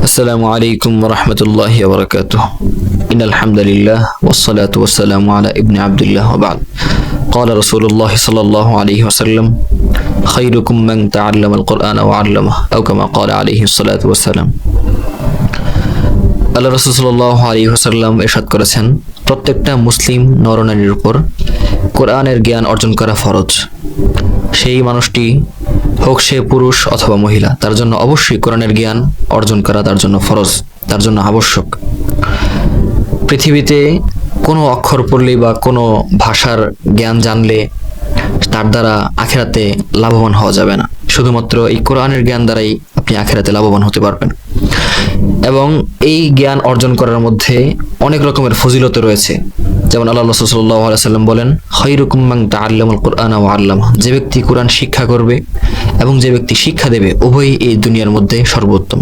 আসসালামু আলাইকুম ওয়া রাহমাতুল্লাহি ওয়া বারাকাতুহু ইন্নাল হামদুলিল্লাহ ওয়াস সালাতু ওয়াস সালামু আলা ইবনি আব্দুল্লাহ ওয়া বা'দ قال رسول الله صلى الله عليه وسلم خيركم من تعلم القرآن وعلمه أو كما قال عليه الصلاة والسلام আল্লাহ রাসূল সাল্লাল্লাহু আলাইহি ওয়াসাল্লাম ইরশাদ করেছেন, প্রত্যেকটা মুসলিম নরনারীর উপর কোরআনের জ্ঞান অর্জন করা ফরজ। সেই মানুষটি হোক সে পুরুষ অথবা মহিলা, তার জন্য অবশ্যই কোরআনের জ্ঞান অর্জন করা তার জন্য ফরজ, তার জন্য আবশ্যক। পৃথিবীতে কোনো অক্ষর পড়লে বা কোনো ভাষার জ্ঞান জানলে তার দ্বারা আখিরাতে লাভবান হওয়া যাবে না। শুধুমাত্র এই কোরআনের জ্ঞান দ্বারাই আপনি আখিরাতে লাভবান হতে পারবেন। এবং এই জ্ঞান অর্জন করার মধ্যে অনেক রকমের ফজিলত রয়েছে। যেমন আল্লাহ রাসূল সাল্লাল্লাহু আলাইহি ওয়াসাল্লাম বলেন, খায়রুকুম মান তাআল্লামাল কুরআনা ওয়া আল্লামা, যে ব্যক্তি কোরআন শিক্ষা করবে এবং যে ব্যক্তি শিক্ষা দেবে উভয়ই এই দুনিয়ার মধ্যে সর্বোত্তম।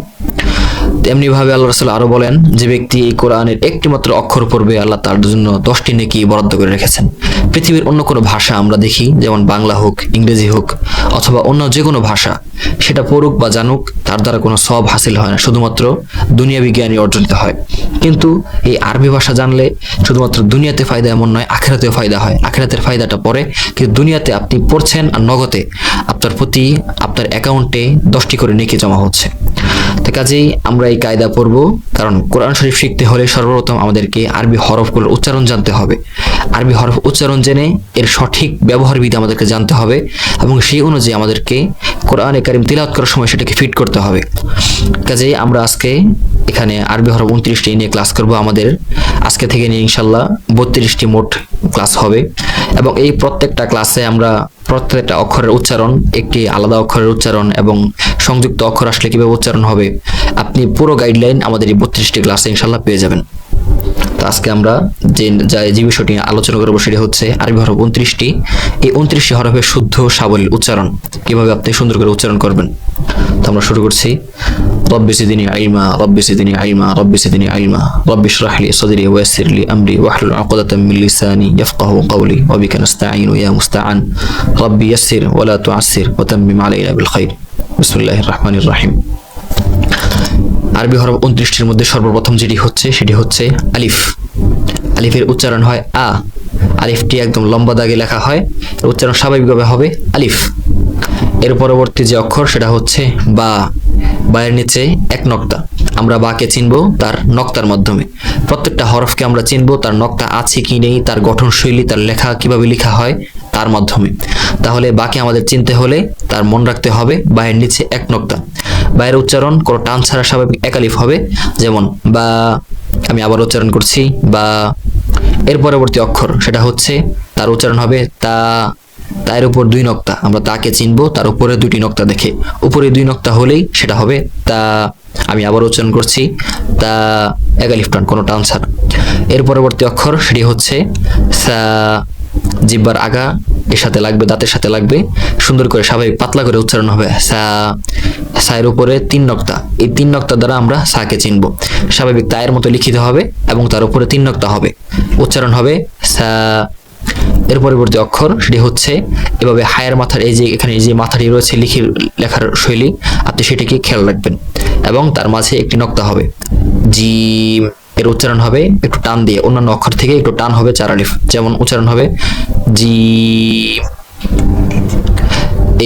তেমনি ভাবে আল্লাহ রাসূল আরো বলেন, যে ব্যক্তি এই কোরআনের একটি মাত্র অক্ষর পড়বে আল্লাহ তার জন্য 10টি নেকি বরাদ্দ করে রেখেছেন। পৃথিবীর অন্য কোনো ভাষা আমরা দেখি, যেমন বাংলা হোক, ইংরেজি হোক অথবা অন্য যে কোনো ভাষা, সেটা পড়ুক বা জানুক তার দ্বারা কোনো সওয়াব হাসিল হয় না, শুধুমাত্র দুনিয়াবি জ্ঞানই অর্জিত হয়। কিন্তু এই আরবি ভাষা জানলে শুধুমাত্র দুনিয়াতে ফায়দা এমন নয়, আখিরাতেও ফায়দা হয়। আখিরাতের ফায়দাটা পরে, কিন্তু দুনিয়াতে আপনি পড়ছেন আর নগদে আপনার প্রতি আপনার অ্যাকাউন্টে 10টি করে নেকি জমা হচ্ছে। তো কাজেই আমরা এই কায়দা পড়ব, কারণ কোরআন শরীফ শিখতে হলে সর্বপ্রথম আমাদেরকে আরবি হরফগুলোর উচ্চারণ জানতে হবে। আরবি হরফ উচ্চারণ জেনে এর সঠিক ব্যবহারবিধি আমাদেরকে জানতে হবে এবং সেই অনুযায়ী আমাদেরকে কোরআনে কারিম তিলাওয়াত করার সময় সেটাকে ফিট করতে হবে। কাজেই আমরা আজকে এখানে আরবি হরফ 29টি নিয়ে ক্লাস করব। আমাদের আজকে থেকে নিয়ে ইনশাল্লাহ 32টি মোট ক্লাস হবে এবং এই প্রত্যেকটা ক্লাসে আমরা প্রত্যেকটা অক্ষরের উচ্চারণ, একটি আলাদা অক্ষরের উচ্চারণ এবং সংযুক্ত অক্ষর আসলে কিভাবে উচ্চারণ হবে, আপনি পুরো গাইডলাইন আমাদের এই 32টি ক্লাসে ইনশাল্লাহ পেয়ে যাবেন। তো আজকে আমরা যে বিষয়টি আলোচনা করবো সেটি হচ্ছে আরবি হরফ 29টি। এই 29টি হরফের শুদ্ধ সাবলীল উচ্চারণ কিভাবে আপনি সুন্দর করে উচ্চারণ করবেন। তো আমরা শুরু করছি। রব্বি জিদনি ইলমা, রব্বি জিদনি ইলমা, রব্বি জিদনি ইলমা, রব্বি ইশরাহ লি সাদরি ওয়া ইয়াসসির লি আমরি ওয়াহলুল উকদাতাম মিন লিসানি ইয়াফকাহু কওলি ওয়া বিকা নাস্তাঈনু ইয়া মুস্তাআন রব্বি ইয়াসসির ওয়া লা তুআসসির ওয়া তাম্মিম আলাইনা বিল খাইর। বিসমিল্লাহির রহমানির রহিম। আরবি হরফ 29টির মধ্যে সর্বপ্রথম যেটি হচ্ছে সেটি হচ্ছে আলিফ। আলিফের উচ্চারণ হয় আ। আলিফটি একদম লম্বা দাগে লেখা হয়, এর উচ্চারণ স্বাভাবিকভাবে হবে আলিফ। এর পরবর্তী যে অক্ষর সেটা হচ্ছে বা। বায়ের নিচে এক নক্তা। আমরা বাকে চিনব তার নক্তার মাধ্যমে। প্রত্যেকটা হরফকে আমরা চিনব তার নক্তা আছে কি নেই, তার গঠনশৈলী, তার লেখা কিভাবে লেখা হয় তার মাধ্যমে। তাহলে বাকে আমাদের চিনতে হলে তার মন রাখতে হবে বায়ের নিচে এক নক্তা। বায়ের উচ্চারণ কোনো টান ছাড়া স্বাভাবিক এক আলিফ হবে, যেমন বা। আমি আবার উচ্চারণ করছি বা। এর পরবর্তী অক্ষর সেটা হচ্ছে তার উচ্চারণ হবে তা। তার উপর 2 নক্তা, আমরা তাকে চিনবো তার উপরে 2টি নক্তা দেখে। উপরে 2 নক্তা হলেই সেটা হবে তা। আমি আবার উচ্চারণ করছি তা, এক আলিফ টান, কোনো টান ছাড়া। এর পরবর্তী অক্ষর সেটি হচ্ছে সা। জিহ্বার আগা এর সাথে লাগবে, দাঁতের সাথে লাগবে, সুন্দর করে স্বাভাবিক পাতলা করে উচ্চারণ হবে সা। সায়ের উপরে 3 নক্তা, এই 3 নক্তা দ্বারা আমরা সাকে চিনব। স্বাভাবিক তায়ের মতো লিখিত হবে এবং তার উপরে 3 নক্তা হবে, উচ্চারণ হবে সা। এর পরবর্তী অক্ষর সেটি হচ্ছে এভাবে হায়ের মাথার এই যে এখানে যে মাথাটি রয়েছে লেখার শৈলী, আপনি সেটিকে খেয়াল রাখবেন এবং তার মাঝে একটি নক্তা হবে জিম। এর উচ্চারণ হবে একটু টান দিয়ে, অন্যান্য অক্ষর থেকে একটু টান হবে 4 আলিফ, যেমন উচ্চারণ হবে জিম।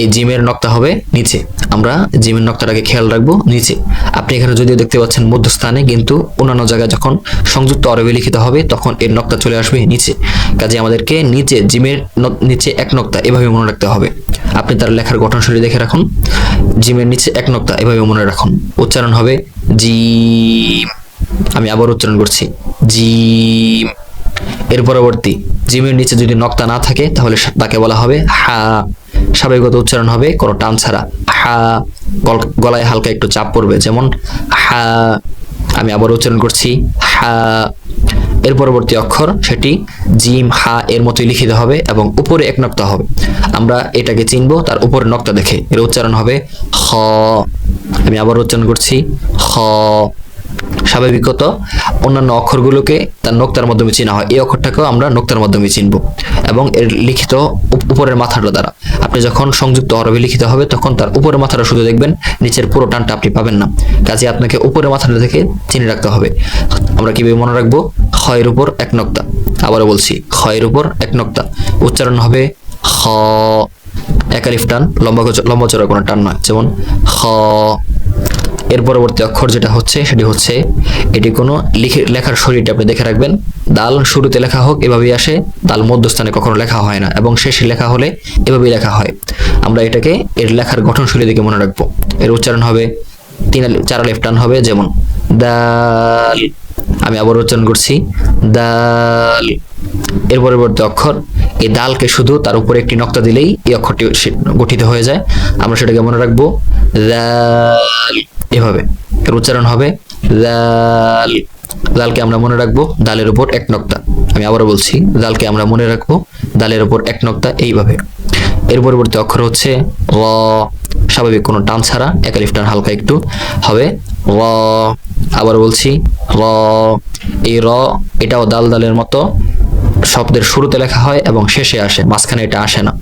এই জিমের নক্তা হবে নিচে, আমরা জিমের নক্তাটাকে খেয়াল রাখবো নিচে। আপনি এখানে যদিও দেখতে পাচ্ছেন মধ্যস্থানে, কিন্তু অন্যান্য জায়গায় যখন সংযুক্ত আরবি লিখিত হবে তখন এর নক্তা চলে আসবে নিচে। কাজে আমাদেরকে নিচে জিমের নিচে এক নক্তা এভাবে মনে রাখতে হবে। আপনি তার লেখার গঠনশৈলী দেখে রাখুন, জিমের নিচে এক নক্তা এভাবে মনে রাখুন, উচ্চারণ হবে জিম। আমি আবার উচ্চারণ করছি জিম। এর পরবর্তী জিমের নিচে যদি নক্তা না থাকে তাহলে তাকে বলা হবে হা। স্বাভাবিকত উচ্চারণ হবে কোনো টান ছাড়া হা। গলায় হালকা একটু চাপ পড়বে, যেমন হা। আমি আবার উচ্চারণ করছি হা। এর পরবর্তী অক্ষর সেটি জিম হা এর মতোই লিখিত হবে এবং উপরে এক নক্তা হবে। আমরা এটাকে চিনব তার উপরে নক্তা দেখে, এর উচ্চারণ হবে খ। আমি আবার উচ্চারণ করছি খ। স্বাভাবিকত অন্যান্য অক্ষরগুলোকে তার নোক্তার মাধ্যমে চেনা হয়, এই অক্ষরটাকেও আমরা নোক্তার মাধ্যমে চিনব এবং এর লিখিত উপরের মাথাটা দ্বারা। আপনি যখন সংযুক্ত হরফে লিখিত হবে তখন তার উপরের মাথাটা শুধু দেখবেন, নিচের পুরো টানটা আপনি পাবেন না। কাজে আপনাকে উপরের মাথাটা দেখে চিনে রাখতে হবে। আমরা কিভাবে মনে রাখবো? খয়ের উপর এক নোক্তা। আবারও বলছি, খয়ের উপর এক নোক্তা। উচ্চারণ হবে খ, এক আলিফ টান, লম্বা চড়া কোনো টান নয়, যেমন খ। এর পরবর্তী অক্ষর যেটা হচ্ছে সেটি হচ্ছে, এটি কোনো লেখার শরীরটা আপনি দেখে রাখবেন। দাল শুরুতে লেখা হোক এভাবেই আসে, দাল মধ্যস্থানে কখনো লেখা হয় না, এবং শেষে লেখা হলে এভাবেই লেখা হয়। আমরা এটাকে এর লেখার গঠনশৈলী দেখে মনে রাখবো। এর উচ্চারণ হবে 4 আলিফ টান হবে, যেমন দাল। আমি আবার উচ্চারণ করছি, দাল। এর পরবর্তী অক্ষর, এই দালকে শুধু তার উপরে একটি নক্তা দিলেই এই অক্ষরটি গঠিত হয়ে যায়। আমরা সেটাকে মনে রাখবো দাল, এভাবে। এর উচ্চারণ হবে দাল। দালকে আমরা মনে রাখবো দালের উপর এক নক্তা। আমি আবারও বলছি, দালকে আমরা মনে রাখবো দালের উপর এক নক্তা, এইভাবে। এর পরবর্তী অক্ষর হচ্ছে র, স্বাভাবিক কোনো টান ছাড়া, এক আলিফ টান হালকা একটু হবে, র। আবার বলছি র। এই র, এটাও দাল দালের মতো শব্দের শুরুতে লেখা হয় এবং শেষে আসে, মাঝখানে এটা আসে না।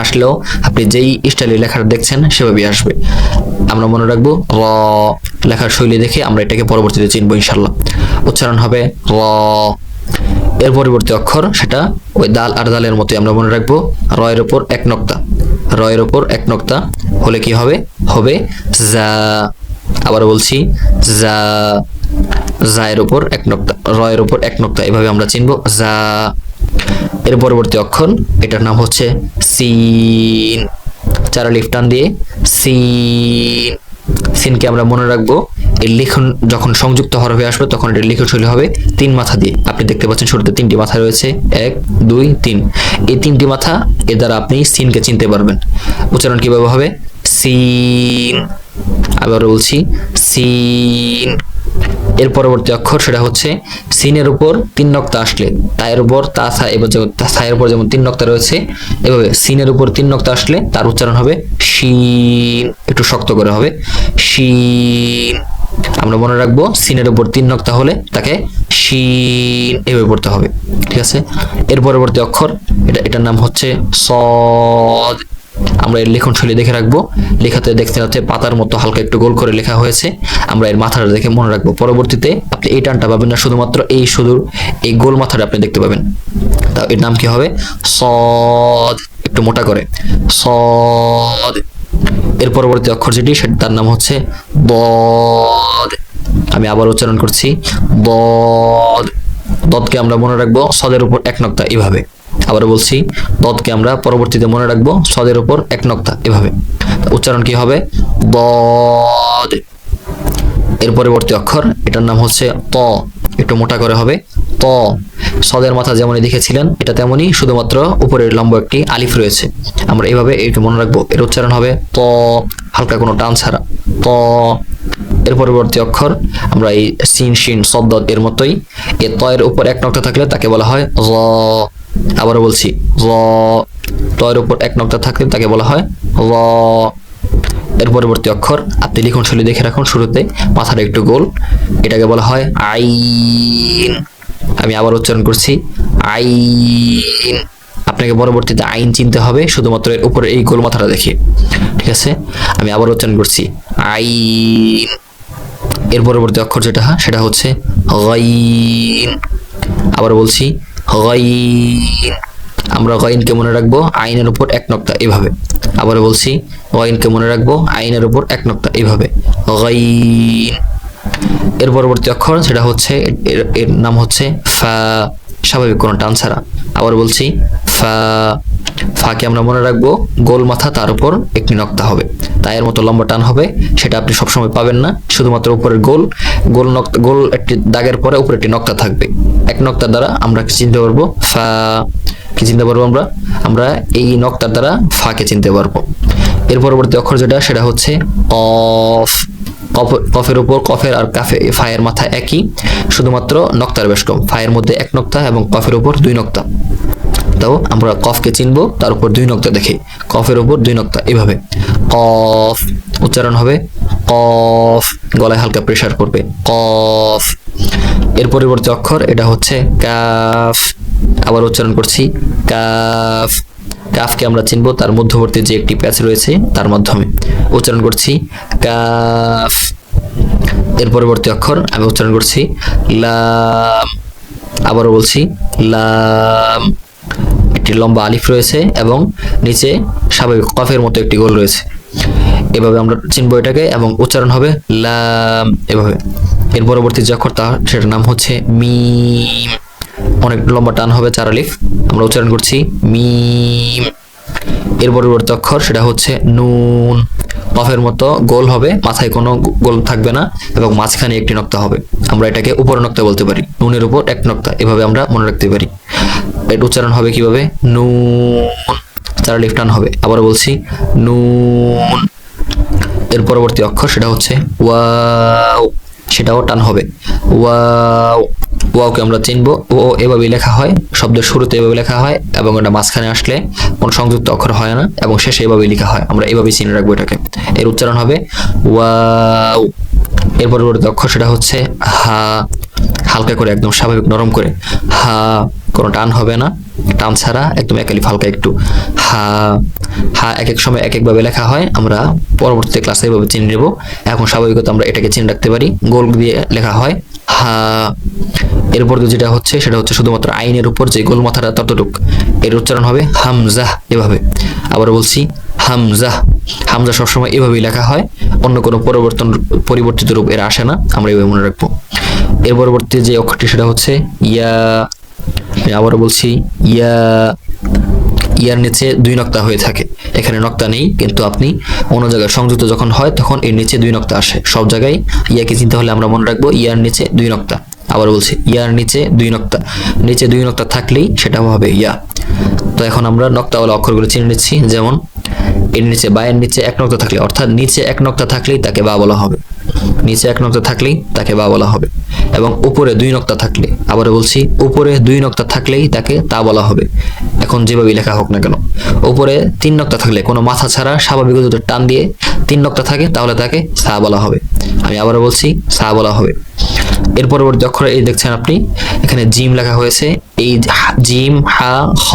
আসলেও আপনি যেই স্টাইলে লেখাটা দেখছেন সেভাবেই আসবে। আমরা মনে রাখবো র, লেখার শৈলী দেখে আমরা এটাকে পরবর্তীতে চিনবো ইনশাল্লাহ। উচ্চারণ হবে র। এর পরবর্তী অক্ষর, সেটা ওই দাল আর দালের মতোই আমরা মনে রাখবো র এর উপর এক নক্তা। র এর উপর এক নক্তা হলে কি হবে? হবে যা। আবার বলছি যা। জায়ের উপর এক নক্তা, র এর উপর এক নক্তা, এভাবে আমরা চিনবো যা। এর পরবর্তী অক্ষর, এটার নাম হচ্ছে সিন। 4 আলিফ টান দিয়ে সিন। সিনকে আমরা মনে রাখবো এর লিখন যখন সংযুক্ত হরফে আসবে তখন এর লিখন শৈলী হবে 3 মাথা দিয়ে। আপনি দেখতে পাচ্ছেন শুরুতে 3টি মাথা রয়েছে, 1 2 3। এই 3টি মাথা, এর দ্বারা আপনি সিনকে চিনতে পারবেন। উচ্চারণ কিভাবে হবে? সিন। আবার বলছি সিন। এর পরবর্তী অক্ষর, সেটা হচ্ছে সিনের উপর 3 নক্তা আসলে, তায়ের উপর তা সা, এবার যেমন সায়ের উপর যেমন 3 নক্তা রয়েছে, এভাবে সিনের উপর 3 নক্তা আসলে তার উচ্চারণ হবে শিন। একটু শক্ত করে হবে শিন। আমরা মনে রাখবো সিনের উপর 3 নক্তা হলে তাকে শিন এভাবে পড়তে হবে, ঠিক আছে? এর পরবর্তী অক্ষর, এটার নাম হচ্ছে সদ। আমরা এর লেখন শৈলী দেখে রাখবো। লেখাতে দেখতে হচ্ছে পাতার মতো হালকা একটু গোল করে লেখা হয়েছে, আমরা এর মাথাটা দেখে মনে রাখবো। পরবর্তীতে আপনি এই টানটা পাবেন না, শুধুমাত্র এই গোল মাথাটা আপনি দেখতে পাবেন। তা এর নাম কি হবে? সদ। একটু মোটা করে সদ। এর পরবর্তী অক্ষর যেটি, তার নাম হচ্ছে বদ। আমি আবার উচ্চারণ করছি বদ। দদকে আমরা মনে রাখবো সদের উপর এক নক্তা, এভাবে। আবার বলছি, দদকে আমরা পরবর্তীতে মনে রাখবো সদের উপর এক নক্তা, এভাবে। উচ্চারণ কি হবে? বদ। এর পরবর্তী অক্ষর, এটার নাম হচ্ছে ত। একটু মোটা করে হবে ত। সদের মাথা যেমনই দেখেছিলেন এটা তেমনই, শুধুমাত্র উপরের লম্বা একটি আলিফ রয়েছে। আমরা এভাবে একে মনে রাখবো। এর উচ্চারণ হবে ত, হালকা কোনো টান ছাড়া, ত। এর পরবর্তী অক্ষর, আমরা এই সিন শিন শব্দ এর মতোই, এ ত এর উপর এক নক্তা থাকলে তাকে বলা হয় র। আবারও বলছি র। ত এর উপর এক নক্তা থাকলে তাকে বলা হয় র। এর পরবর্তী অক্ষর, আপনি লিখন শৈলী দেখে রাখুন, শুরুতে মাথাটা একটু গোল, এটাকে বলা হয় আইন। আমি আবার উচ্চারণ করছি আইন। আপনাকে পরবর্তীতে আইন চিনতে হবে শুধুমাত্র এর উপরে এই গোল মাথাটা দেখে, ঠিক আছে? আমি আবার উচ্চারণ করছি আইন। এর পরবর্তী অক্ষর যেটা, সেটা হচ্ছে গাইন। আবার বলছি গাইন। আমরা গাইনকে মনে রাখবো আইনের উপর এক নক্তা, এভাবে। আবার বলছি, গাইনকে মনে রাখবো আইনের উপর এক নক্তা, এভাবে, গাইন। এর পরবর্তী অক্ষর, সেটা হচ্ছে এর নাম হচ্ছে ফা, স্বাভাবিক কোনো টান ছাড়া। আবার বলছি ফা। ফাকে আমরা মনে রাখবো গোল মাথা, তার উপর একটি নক্তা হবে, তায়ের মতো লম্বা টান হবে, সেটা আপনি সবসময় পাবেন না, শুধুমাত্র উপরের গোল একটি দাগের পরে উপরে একটি নক্তা থাকবে। এক নক্তার দ্বারা আমরা চিনতে পারবো ফা। কি চিনতে পারবো? আমরা এই নক্তার দ্বারা ফাকে চিনতে পারবো। এর পরবর্তী অক্ষর যেটা, সেটা হচ্ছে কফ। কফের উপর, কফের আর কাফে ফায়ের মাথা একই, শুধুমাত্র নক্তার বেশ কম। ফায়ের মধ্যে এক নক্তা এবং কফের উপর 2 নক্তা। তাও আমরা কফকে চিনবো তার উপর 2 নক্তা দেখে, কফের উপর 2 নক্তা, এভাবে কফ। উচ্চারণ হবে কফ। গলায় হালকা প্রেসার পড়বে, কফ। এর পরবর্তী অক্ষর এটা হচ্ছে কাফ। আবার উচ্চারণ করছি কাফ। কাফকে আমরা চিনব তার মধ্যবর্তী যে একটি প্যাচ রয়েছে তার মাধ্যমে। উচ্চারণ করছি কাফ। এর পরবর্তী অক্ষর আমি উচ্চারণ করছি লাম। আবারও বলছি লাম। একটি লম্বা আলিফ রয়েছে এবং নিচে স্বাভাবিক কফের মতো একটি গোল রয়েছে। এভাবে আমরা চিনব এটাকে এবং উচ্চারণ হবে লাম এভাবে। এর পরবর্তী যে অক্ষর সেটার নাম হচ্ছে মিম। অনেক লম্বা টান হবে, 4 আলিফ। আমরা উচ্চারণ করছি মিম। এর পরবর্তী অক্ষর সেটা হচ্ছে নুন। কফের মতো গোল হবে, মাথায় কোনো গোল থাকবে না এবং মাঝখানে একটি নক্তা হবে। আমরা এটাকে উপরে নক্তা বলতে পারি, নুনের উপর এক নক্তা, এভাবে আমরা মনে রাখতে পারি। এর উচ্চারণ হবে কিভাবে, নুন, 4 আলিফ টান হবে। আবার বলছি নুন। এর পরবর্তী অক্ষর সেটা হচ্ছে ওয়াও। সেটাও টান হবে, ওয়াও। ওয়াওকে আমরা চিনবো, ও এভাবে লেখা হয়, শব্দের শুরুতে এভাবে লেখা হয় এবং এটা মাঝখানে আসলে কোনো সংযুক্ত অক্ষর হয় না এবং শেষে এভাবে লেখা হয়। আমরা এভাবেই চিনে রাখবো এটাকে। এর উচ্চারণ হবে ওয়াও। এর পরবর্তী অক্ষর সেটা হচ্ছে হা। হালকা করে একদম স্বাভাবিক নরম করে হা, কোনো টান হবে না, টান ছাড়া একদম একালি হালকা একটু হা। হা এক এক সময় এক একভাবে লেখা হয়, আমরা পরবর্তী ক্লাসে এভাবে চিনে নেব। এখন স্বাভাবিকত আমরা এটাকে চিনে রাখতে পারি, গোল দিয়ে লেখা হয় হা। এরপর যেটা হচ্ছে সেটা হচ্ছে শুধুমাত্র আইনের উপর যে গোল মাথাটা ততটুক। এর উচ্চারণ হবে হামজাহ এভাবে। আবার বলছি হামজাহ। হামজা সবসময় এভাবেই লেখা হয়, অন্য কোনো পরিবর্তিত রূপ এর আসে না, আমরা এভাবে মনে রাখবো। এর পরবর্তী যে অক্ষরটি সেটা হচ্ছে ইয়া। আবারও বলছি ইয়া। ইয়ার নিচে 2 নক্তা হয়ে থাকে, এখানে নক্তা নেই, কিন্তু আপনি অন্য জায়গায় সংযুক্ত যখন হয় তখন এর নিচে 2 নক্তা আসে। সব জায়গায় ইয়াকে চিনতে হলে আমরা মনে রাখবো ইয়ার নিচে 2 নক্তা। আবার বলছি ইয়ার নিচে 2 নক্তা। নিচে 2 নক্তা থাকলেই সেটা হবে ইয়া। তো এখন আমরা নক্তাওয়ালা অক্ষরগুলো চিনে নিচ্ছি। যেমন এর নিচে বায়ের নিচে 1 নক্তা থাকলে, অর্থাৎ নিচে 1 নক্তা থাকলেই তাকে বা বলা হবে। নিচে 1 নক্তা থাকলেই তাকে বা বলা হবে। এবং উপরে 2 নক্তা থাকলে, আবার বলছি উপরে 2 নক্তা থাকলেই তাকে তা বলা হবে। এখন যেভাবে লেখা হোক না কেন, উপরে 3 নক্তা থাকলে কোনো মাথা ছাড়া স্বাভাবিক যদি টান দিয়ে 3 নক্তা থাকে তাহলে তাকে সা বলা হবে। আমি আবারও বলছি সা বলা হবে। এর পরবর্তী অক্ষর এই দেখছেন আপনি, এখানে জিম লেখা হয়েছে। এই জিম, হা, খ,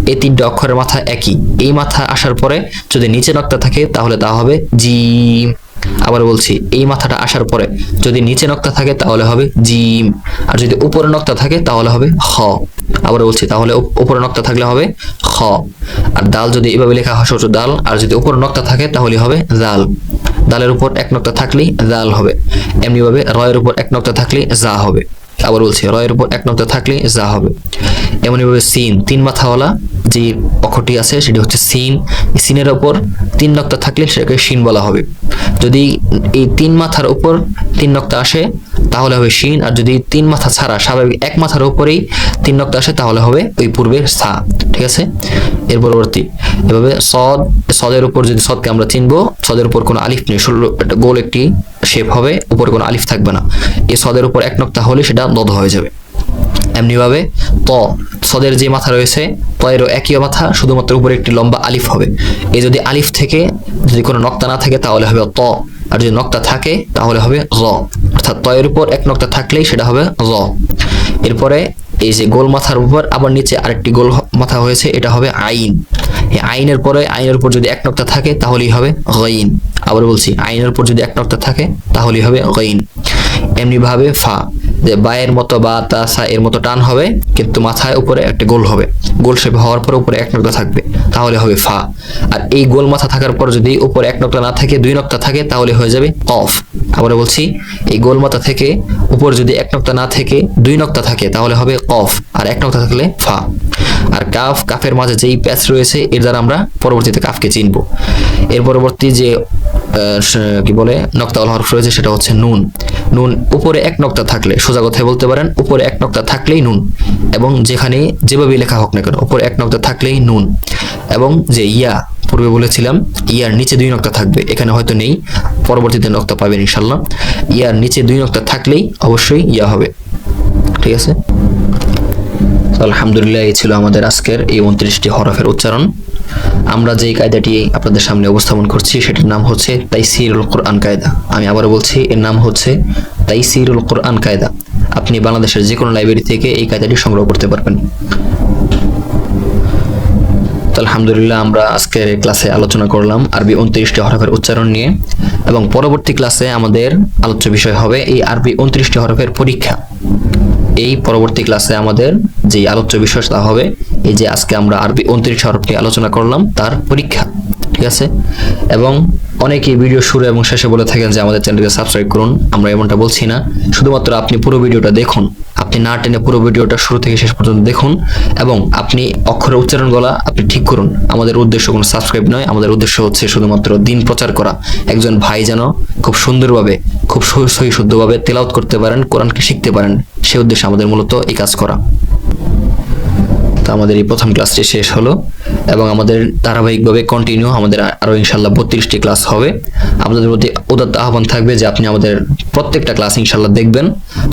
এই 3টে অক্ষরের মাথা একই। এই মাথা আসার পরে যদি নিচে নক্তা থাকে তাহলে তা হবে জিম। আবার বলছি এই মাথাটা আসার পরে যদি নিচে নক্তা থাকে তাহলে হবে জিম, আর যদি উপরে নক্তা থাকে তাহলে হবে খ। আবার বলছি তাহলে উপরে নক্তা থাকলে হবে খ। আর দাল যদি এভাবে লেখা হয় ছোট দাল, আর যদি উপরে নক্তা থাকে তাহলে হবে জাল। দালের উপর 1 নক্তা থাকলেই জাল হবে। এমনি ভাবে রয়ের উপর 1 নক্তা থাকলে জা হবে। আবার বলছি রয়ের উপর 1 নক্তা থাকলে যা হবে। এমনি ভাবে সিন, 3 মাথাওয়ালা যে অক্ষরটি আছে সেটি হচ্ছে সিন। সিনের উপর 3 নক্তা থাকলে সেটাকে শিন বলা হবে। যদি এই 3 মাথার উপর 3 নক্তা আসে তাহলে হবে শিন, আর যদি 3 মাথা ছাড়া স্বাভাবিক 1 মাথার উপরেই 3 নক্তা আসে তাহলে হবে ওই পূর্বের সা। ঠিক আছে। এর পরবর্তী এভাবে সদ। সদের উপর যদি সদকে আমরা চিনবো, সদের উপর কোনো আলিফ নেই, গোল একটি শেপ হবে, উপরে কোনো আলিফ থাকবে না। এই সদের উপর 1 নক্তা হলে সেটা দদ হয়ে যাবে। এমনি ভাবে ত, সদের যে মাথা রয়েছে তয়েরও একই মাথা, শুধুমাত্র উপরে একটি লম্বা আলিফ হবে। এই যদি আলিফ থেকে যদি কোনো নক্তা না থাকে তাহলে হবে ত, আর যদি নক্তা থাকে তাহলে হবে র। অর্থাৎ তয়ের উপর 1 নক্তা থাকলেই সেটা হবে র। এরপরে এই যে গোল মাথার উপর আবার নিচে আরেকটি গোল মাথা হয়েছে, এটা হবে আইন। এই আইনের উপর যদি 1 নক্তা থাকে তাহলেই হবে গাইন। আবার বলছি আইনের উপর যদি 1 নক্তা থাকে তাহলেই হবে গাইন। এমনি ভাবে ফা, যে বায়ের মতো বা তা সা এর মতো টান হবে, কিন্তু মাথায় উপরে একটা গোল হবে। গোল শেপ হওয়ার পর উপরে 1 নক্তা থাকবে তাহলে হবে ফা। আর এই গোল মাথা থাকার পর যদি উপরে 1 নক্তা না থাকে 2 নক্তা থাকে তাহলে হয়ে যাবে কফ। আবার বলছি এই গোল মাথা থেকে উপর যদি 1 নক্তা না থেকে 2 নক্তা থাকে তাহলে হবে কফ, আর 1 নক্তা থাকলে ফা। আর কাফ, কাফের মাঝে যেই প্যাচ রয়েছে এর দ্বারা আমরা পরবর্তীতে কাফকে চিনবো। এর পরবর্তী যে কি বলে নক্তাওয়ালা হরফ রয়েছে সেটা হচ্ছে নুন। নুন উপরে 1 নক্তা থাকলে, সোজা কথায় বলতে পারেন উপরে 1 নক্তা থাকলেই নুন, এবং যেখানে যেভাবে লেখা হোক না কেন উপরে 1 নক্তা থাকলেই নুন। এবং যে ইয়া, পূর্বে বলেছিলাম ইয়ার নিচে 2 নক্তা থাকবে, এখানে হয়তো নেই, পরবর্তীতে নক্তা পাবেন ইনশাল্লাহ। ইয়ার নিচে 2 নক্তা থাকলেই অবশ্যই ইয়া হবে। ঠিক আছে। আলহামদুলিল্লাহ, এই ছিল আমাদের আজকের এই 29টি হরফের উচ্চারণ। আমরা যেই কায়দাটি আপনাদের সামনে উপস্থাপন করছি সেটার নাম হচ্ছে তাইসিরুল কোরআন কায়দা। আমি আবারও বলছি, এর নাম হচ্ছে তাইসিরুল কোরআন কায়দা। আপনি বাংলাদেশের যে কোনো লাইব্রেরি থেকে এই কায়দাটি সংগ্রহ করতে পারবেন। তো আলহামদুলিল্লাহ, আমরা আজকের ক্লাসে আলোচনা করলাম আরবি 29টি হরফের উচ্চারণ নিয়ে, এবং পরবর্তী ক্লাসে আমাদের আলোচ্য বিষয় হবে এই আরবি 29টি হরফের পরীক্ষা। এই পরবর্তী ক্লাসে আমাদের যে আলোচ্য বিষয় তা হবে এই যে আজকে আমরা আরবি 29 হরফ নিয়ে আলোচনা করলাম তার পরীক্ষা। ঠিক আছে? এবং অনেকেই ভিডিও শুরু এবং শেষে বলে থাকেন যে আমাদের চ্যানেলকে সাবস্ক্রাইব করুন। আমরা এমনটা বলছি না, শুধুমাত্র আপনি পুরো ভিডিওটা দেখুন। আপনি না টেনে পুরো ভিডিওটা শুরু থেকে শেষ পর্যন্ত দেখুন এবং আপনি অক্ষরের উচ্চারণগুলো আপনি ঠিক করুন। আমাদের উদ্দেশ্য কোনো সাবস্ক্রাইব নয়, আমাদের উদ্দেশ্য হচ্ছে শুধুমাত্র দিন প্রচার করা। একজন ভাই যেন খুব সুন্দরভাবে, খুব সহি শুদ্ধভাবে তেলাওয়াত করতে পারেন, কোরআনকে শিখতে পারেন, সে উদ্দেশ্যে আমাদের মূলত এই কাজ করা। তো আমাদের এই প্রথম ক্লাসটি শেষ হলো এবং আমাদের ধারাবাহিকভাবে কন্টিনিউ আমাদের আরো ইনশাল্লাহ 32টি ক্লাস হবে। আপনাদের প্রতি উদাত্ত আহ্বান থাকবে যে আপনি আমাদের প্রত্যেকটা ক্লাস ইনশাল্লাহ দেখবেন।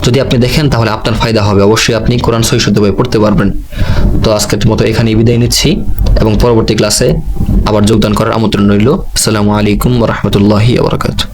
যদি আপনি দেখেন তাহলে আপনার ফায়দা হবে, অবশ্যই আপনি কোরআন সহি শুদ্ধভাবে পড়তে পারবেন। তো আজকের মতো এখানেই বিদায় নিচ্ছি এবং পরবর্তী ক্লাসে আবার যোগদান করার আমন্ত্রণ রইল। আসসালামু আলাইকুম ওয়া রাহমাতুল্লাহি ওয়া বারাকাতুহু।